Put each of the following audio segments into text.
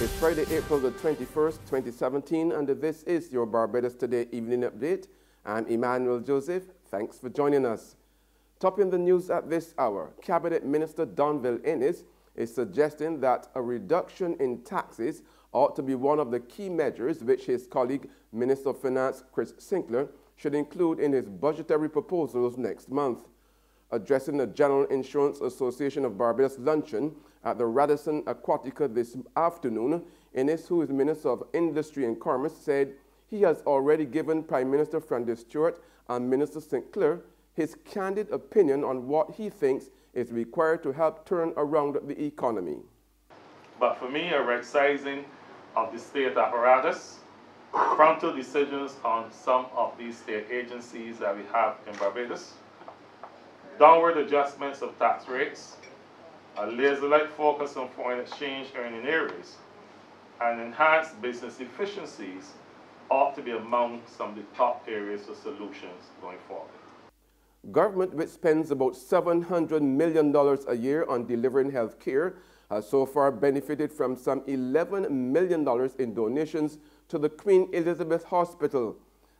It's Friday, April the 21st, 2017, and this is your Barbados Today Evening Update. I'm Emmanuel Joseph. Thanks for joining us. Topping the news at this hour, Cabinet Minister Donville Innes is suggesting that a reduction in taxes ought to be one of the key measures which his colleague, Minister of Finance Chris Sinclair, should include in his budgetary proposals next month. Addressing the General Insurance Association of Barbados luncheon at the Radisson Aquatica this afternoon, Innes, who is Minister of Industry and Commerce, said he has already given Prime Minister Francis Stewart and Minister Sinclair his candid opinion on what he thinks is required to help turn around the economy. But for me, a right sizing of the state apparatus, frontal decisions on some of these state agencies that we have in Barbados, downward adjustments of tax rates, a laser-like focus on foreign exchange earning areas, and enhanced business efficiencies ought to be among some of the top areas of solutions going forward. Government, which spends about $700 million a year on delivering health care, has so far benefited from some $11 million in donations to the Queen Elizabeth Hospital.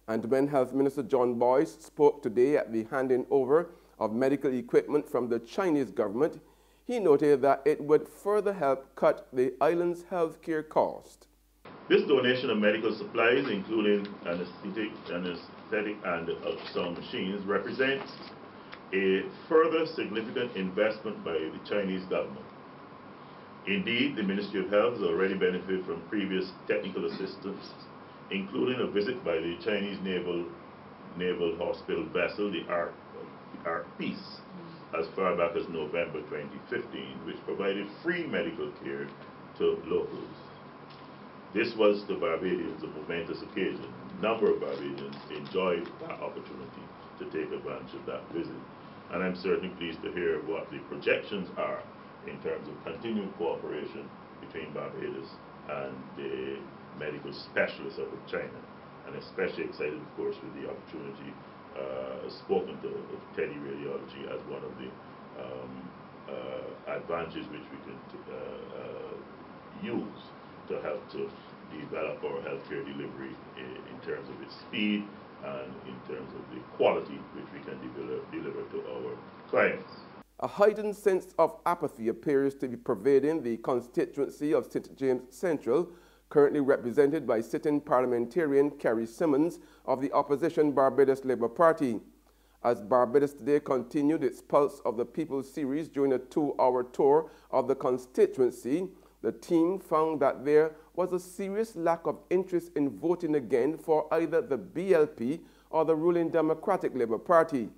And when Health Minister John Boyce spoke today at the handing over of medical equipment from the Chinese government, he noted that it would further help cut the island's health care cost. This donation of medical supplies, including anesthetic and ultrasound machines, represents a further significant investment by the Chinese government. Indeed, the Ministry of Health has already benefited from previous technical assistance, including a visit by the Chinese naval hospital vessel, the Ark Peace, as far back as November 2015, which provided free medical care to locals. This was to Barbadians a momentous occasion. A number of Barbadians enjoyed that opportunity to take advantage of that visit. And I'm certainly pleased to hear what the projections are in terms of continued cooperation between Barbados and the medical specialists out of China. And especially excited, of course, with the opportunity spoken to teleradiology as one of the advantages which we can use to help to develop our healthcare delivery in terms of its speed and in terms of the quality which we can deliver to our clients. A heightened sense of apathy appears to be pervading the constituency of St. James Central, currently represented by sitting parliamentarian Kerry Simmons of the opposition Barbados Labour Party. As Barbados Today continued its Pulse of the People series during a 2-hour tour of the constituency, the team found that there was a serious lack of interest in voting again for either the BLP or the ruling Democratic Labour Party.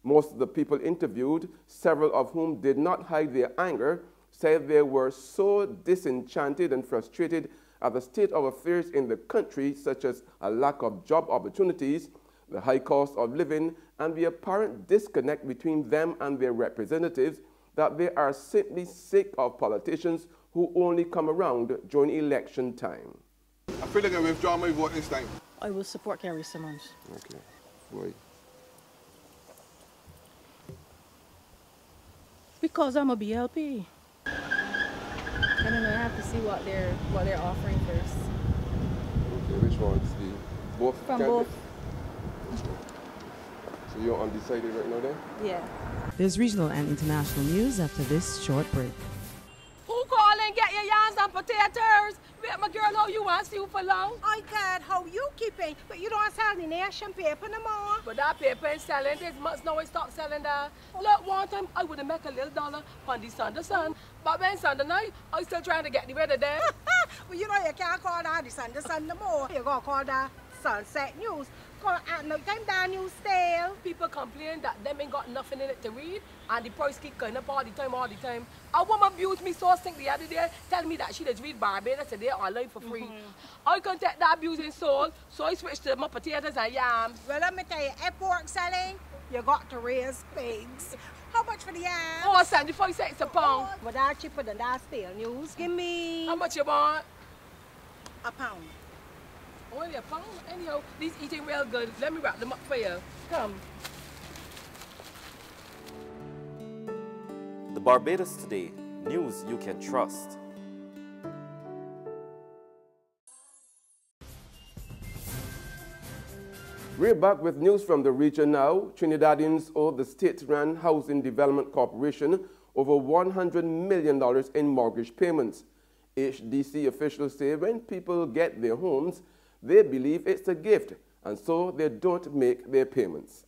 Most of the people interviewed, several of whom did not hide their anger, said they were so disenchanted and frustrated at the state of affairs in the country, such as a lack of job opportunities, the high cost of living, and the apparent disconnect between them and their representatives, that they are simply sick of politicians who only come around during election time. I feel like I withdraw my vote this time. I will support Kerry Simmons. Okay. Why? Because I'm a BLP. I don't know, I have to see what they're offering first. Okay, which ones? Both From candidates? both. So you're undecided right now then? Yeah. There's regional and international news after this short break. Who call and get your yams and potatoes? Wait, my girl, how you want to see you for long? I can't how you keeping, but you don't sell the nation paper no more. But that paper ain't selling. This month now I stop selling that. Look, one time I would have make a little dollar on the Sunday sun. But when Sunday night, I still trying to get the weather there. Well, you know you can't call that the Sunday sun no more. You gotta call that Sunset News. Call at no time that news stale. People complain that them ain't got nothing in it to read, and the price keep going up all the time. A woman abused me so sick the other day, telling me that she does read Barbados Today online for free. I can't take that abusing soul, so I switched to my potatoes and yams. Well, let me tell you, if pork selling, you got to raise pigs. How much for the yams? Oh, 75 cents a pound. But that's cheaper than that stale news. Give me... How much you want? a pound. Only a pound? Anyhow, these eating real good. Let me wrap them up for you. Come. The Barbados Today, news you can trust. We're back with news from the region now. Trinidadians owe the state-run Housing Development Corporation over $100 million in mortgage payments. HDC officials say when people get their homes, they believe it's a gift, and so they don't make their payments.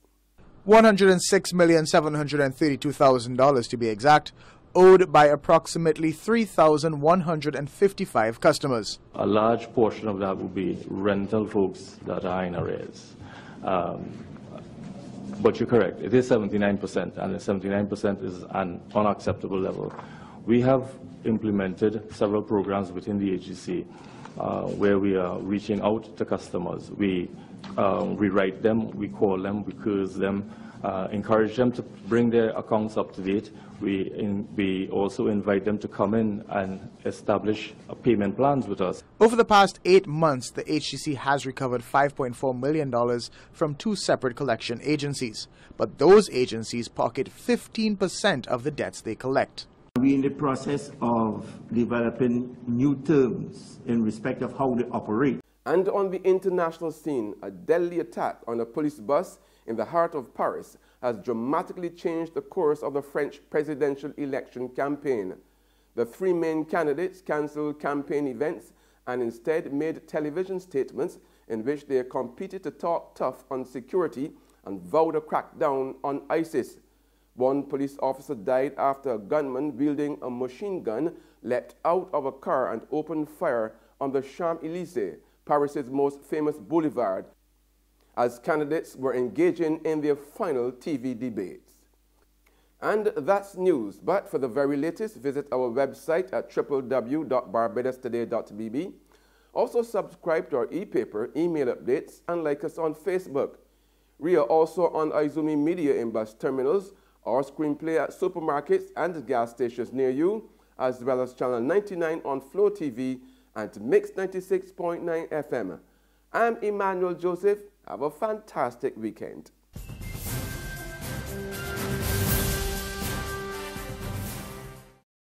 $106,732,000 to be exact, owed by approximately 3,155 customers. A large portion of that will be rental folks that are in arrears. But you're correct, it is 79%, and the 79% is an unacceptable level. We have implemented several programs within the agency where we are reaching out to customers. We write them, we call them, we curse them, encourage them to bring their accounts up to date. We also invite them to come in and establish payment plans with us. Over the past 8 months, the HDC has recovered $5.4 million from 2 separate collection agencies. But those agencies pocket 15% of the debts they collect. We're in the process of developing new terms in respect of how they operate. And on the international scene, a deadly attack on a police bus in the heart of Paris has dramatically changed the course of the French presidential election campaign. The 3 main candidates cancelled campaign events and instead made television statements in which they competed to talk tough on security and vowed a crackdown on ISIS. One police officer died after a gunman wielding a machine gun leapt out of a car and opened fire on the Champs-Élysées, Paris's most famous boulevard, as candidates were engaging in their final TV debates. And that's news, but for the very latest, visit our website at www.barbadostoday.bb. Also subscribe to our e-paper, email updates, and like us on Facebook. We are also on Izumi Media in bus terminals, or screenplay at supermarkets and gas stations near you, as well as Channel 99 on Flow TV and Mix 96.9 FM. I'm Emmanuel Joseph. Have a fantastic weekend.